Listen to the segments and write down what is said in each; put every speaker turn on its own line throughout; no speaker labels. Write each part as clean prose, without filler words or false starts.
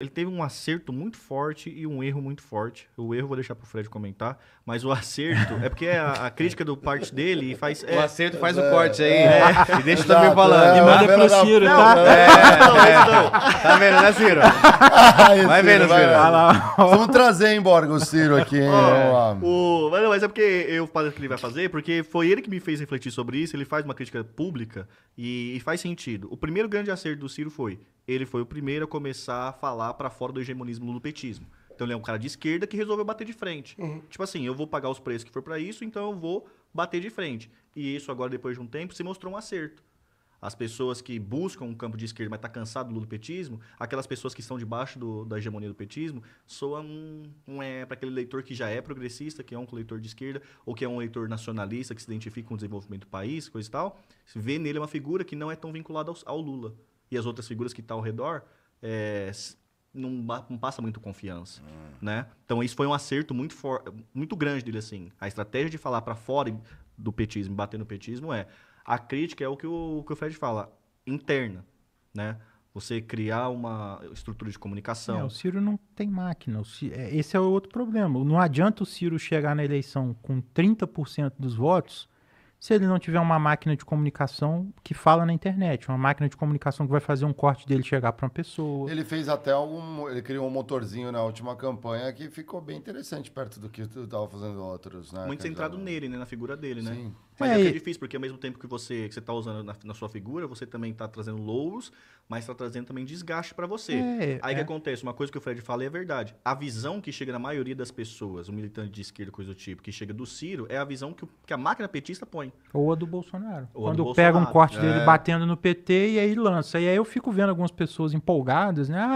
Ele teve um acerto muito forte e um erro muito forte. O erro eu vou deixar pro Fred comentar, mas o acerto é porque a crítica do parte dele faz...
O acerto faz o corte aí. E deixa eu
Exato,
também falando.
é.
E manda pro Ciro, tá?
Tá vendo, né, Ciro? Vai vendo,
vai
Ciro.
Vai lá.
Vamos trazer embora o Ciro aqui, hein? Vamos lá.
Mas é porque eu falo o que ele vai fazer, porque foi ele que me fez refletir sobre isso. Ele faz uma crítica pública e faz sentido. O primeiro grande acerto do Ciro ele foi o primeiro a começar a falar pra fora do hegemonismo lulopetismo. Então ele é um cara de esquerda que resolveu bater de frente. Tipo assim, eu vou pagar os preços que for pra isso, então eu vou bater de frente. E isso agora, depois de um tempo, se mostrou um acerto. As pessoas que buscam um campo de esquerda, mas tá cansado do lulopetismo, aquelas pessoas que estão debaixo da hegemonia do petismo, soam para aquele leitor que já é progressista, que é um leitor de esquerda, ou que é um leitor nacionalista, que se identifica com o desenvolvimento do país, coisa e tal, vê nele uma figura que não é tão vinculada ao Lula. E as outras figuras que estão ao redor não passa muito confiança, né? Então isso foi um acerto muito grande dele, assim. A estratégia de falar para fora do petismo, bater no petismo a crítica é o que o Fred fala, interna, né? Você criar uma estrutura de comunicação.
O Ciro não tem máquina. Esse é o outro problema. Não adianta o Ciro chegar na eleição com 30% dos votos se ele não tiver uma máquina de comunicação que fala na internet. Uma máquina de comunicação que vai fazer um corte dele chegar para uma pessoa.
Ele fez até ele criou um motorzinho na última campanha que ficou bem interessante perto do que tu estava fazendo outros, né?
Muito centrado nele, né? Na figura dele, né?
Sim.
Mas é difícil, porque ao mesmo tempo que você está usando na sua figura, você também está trazendo louros, mas está trazendo também desgaste para você. Aí o que acontece? Uma coisa que o Fred fala é verdade. A visão que chega na maioria das pessoas, o militante de esquerda, coisa do tipo, que chega do Ciro, é a visão que a máquina petista põe.
Ou a do Bolsonaro.
Ou
quando
do
pega um
Bolsonaro.
corte dele batendo no PT e aí lança. E aí eu fico vendo algumas pessoas empolgadas, né?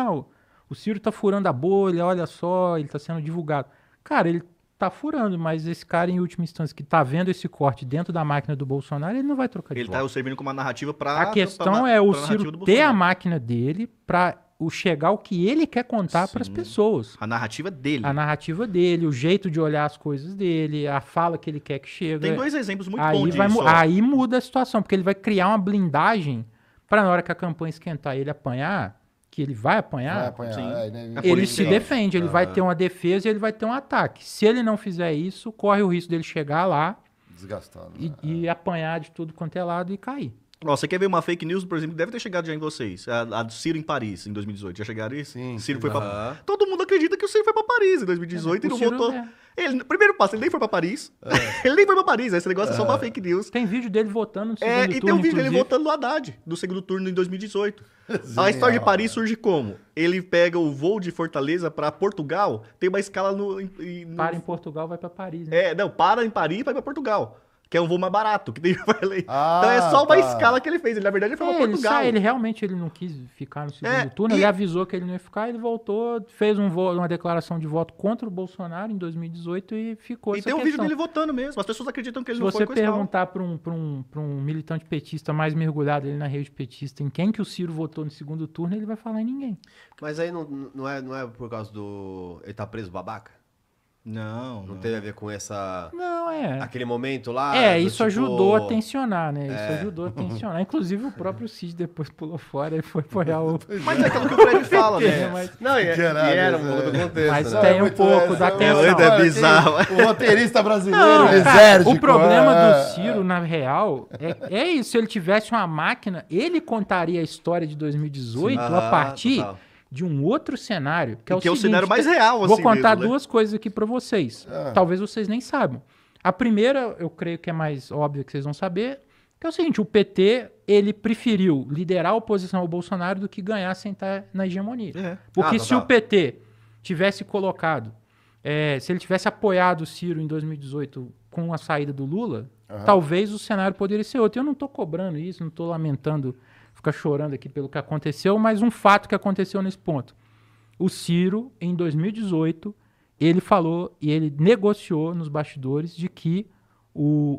O Ciro tá furando a bolha, olha só, ele tá sendo divulgado. Cara, ele tá furando, mas esse cara, em última instância, que tá vendo esse corte dentro da máquina do Bolsonaro, ele não vai trocar de
Ele
voto.
tá servindo como uma narrativa para
A questão é o Ciro ter a máquina dele para chegar o que ele quer contar para as pessoas.
A narrativa dele.
A narrativa dele, o jeito de olhar as coisas dele, a fala que ele quer que chegue.
Tem dois exemplos muito
aí
bons disso.
Aí muda a situação, porque ele vai criar uma blindagem para na hora que a campanha esquentar ele apanhar, que ele vai apanhar, ele se defende, ele vai ter uma defesa e ele vai ter um ataque. Se ele não fizer isso, corre o risco dele chegar lá
desgastado,
e apanhar de tudo quanto é lado e cair.
Você quer ver uma fake news, por exemplo, deve ter chegado já em vocês. A do Ciro em Paris, em 2018. Já chegaram isso?
Sim.
Ciro foi pra... Todo mundo acredita que o Ciro foi pra Paris em 2018 e não voltou. Primeiro passo, ele nem foi pra Paris. Ele nem foi pra Paris. Esse negócio é só uma fake news.
Tem vídeo dele votando no segundo turno,
e tem um vídeo dele votando no Haddad, do segundo turno em 2018. A história de Paris surge como? Ele pega o voo de Fortaleza pra Portugal, tem uma escala
Para em Portugal, vai pra Paris. Né?
Para em Paris e vai pra Portugal. Que é um voo mais barato. Então é só uma escala que ele fez. Ele, na verdade, ele foi pra Portugal.
Ele realmente não quis ficar no segundo turno. Ele avisou que ele não ia ficar, ele voltou, fez uma declaração de voto contra o Bolsonaro em 2018 e ficou essa
tem um
questão.
vídeo dele votando mesmo. As pessoas acreditam que ele não foi.
Se você perguntar para um militante petista mais mergulhado ali na rede petista em quem que o Ciro votou no segundo turno, ele vai falar em ninguém.
Mas aí não é por causa do... Ele tá preso babaca? Não teve a ver com essa...
Não,
aquele momento lá?
Isso ajudou a tensionar, né? Isso ajudou a tensionar. Inclusive, o próprio Cid depois pulou fora e foi apoiar o...
Mas é aquilo que o Fred fala, né?
Não, era um pouco do contexto,
mas
né?
tem um pouco da tensão.
É bizarro.
O roteirista brasileiro, lisérgico.
O problema do Ciro, na real, é isso. Se ele tivesse uma máquina, ele contaria a história de 2018 a partir... de um outro cenário, que é o seguinte,
cenário mais real,
vou
assim
contar
mesmo,
duas coisas aqui para vocês. Talvez vocês nem saibam. A primeira, eu creio que é mais óbvia que vocês vão saber, que é o seguinte, o PT, ele preferiu liderar a oposição ao Bolsonaro do que ganhar sem estar na hegemonia. Porque se o PT tivesse colocado, se ele tivesse apoiado o Ciro em 2018 com a saída do Lula, talvez o cenário poderia ser outro. Eu não estou cobrando isso, não estou lamentando, ficar chorando aqui pelo que aconteceu, mas um fato que aconteceu nesse ponto. O Ciro, em 2018, ele falou e ele negociou nos bastidores de que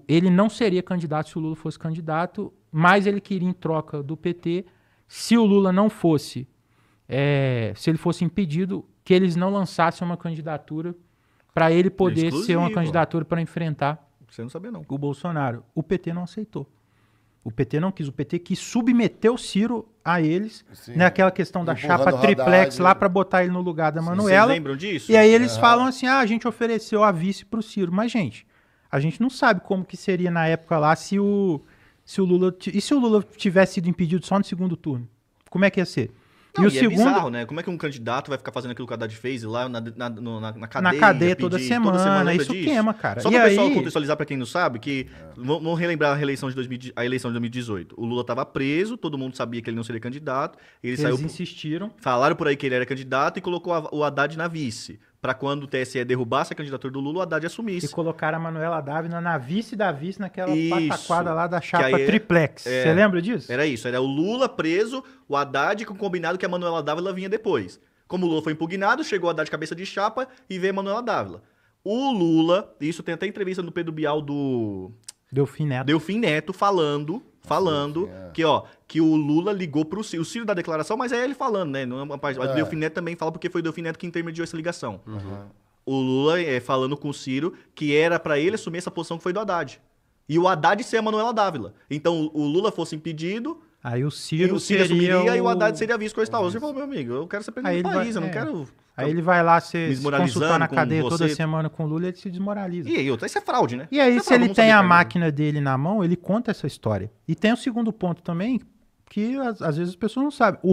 ele não seria candidato se o Lula fosse candidato, mas ele queria em troca do PT, se o Lula não fosse, se ele fosse impedido, que eles não lançassem uma candidatura para ele poder ser uma candidatura para enfrentar
Você não sabia, não.
o Bolsonaro. O PT não aceitou. O PT não quis. O PT quis submeter o Ciro a eles,
Sim.
naquela questão da
Empurrando
chapa
o
triplex
Haddad.
lá para botar ele no lugar da
Vocês
Manuela.
lembram disso?
E aí eles falam assim, a gente ofereceu a vice pro Ciro. Mas, gente, a gente não sabe como que seria na época lá se o Lula... E se o Lula tivesse sido impedido só no segundo turno? Como é que ia ser?
Não,
e o
é
segundo...
bizarro, né? Como é que um candidato vai ficar fazendo aquilo que o Haddad fez lá na cadeia?
Na cadeia toda
pedir,
semana,
lembra
isso
disso?
queima, cara.
Só
E
para o pessoal
aí...
contextualizar para quem não sabe, que vamos relembrar a eleição de 2018. O Lula estava preso, todo mundo sabia que ele não seria candidato. Eles
insistiram.
Falaram por aí que ele era candidato e colocou o Haddad na vice. Para quando o TSE derrubasse a candidatura do Lula, o Haddad assumisse.
E colocaram a Manuela Dávila na vice da vice, naquela
Isso.
pataquada lá da chapa
aí
triplex. Você lembra disso?
Era isso. Era o Lula preso, o Haddad com combinado que a Manuela Dávila vinha depois. Como o Lula foi impugnado, chegou o Haddad cabeça de chapa e veio a Manuela Dávila. O Lula, isso tem até entrevista no Pedro Bial do Delfim Neto falando que o Lula ligou pro Ciro. O Ciro dá declaração, mas é ele falando, né? Não é uma parte, mas o Delfim Neto também fala porque foi o Delfim Neto que intermediou essa ligação. O Lula falando com o Ciro que era pra ele assumir essa posição que foi do Haddad. E o Haddad ser a Manuela Dávila. Então o Lula fosse impedido,
aí o Ciro
assumiria e o Haddad seria vice coisa e tal. Você falou, meu amigo, eu quero ser presidente do país, eu não quero...
Aí ele vai lá se
desmoralizando
consultar na
com
cadeia
você.
toda semana com o Lula e ele se desmoraliza.
E aí, isso é fraude, né?
E aí,
Isso é
se
fraude,
ele
vamos
tem
saber,
a
cara.
máquina dele na mão, ele conta essa história. E tem o segundo ponto também, que às vezes as pessoas não sabem.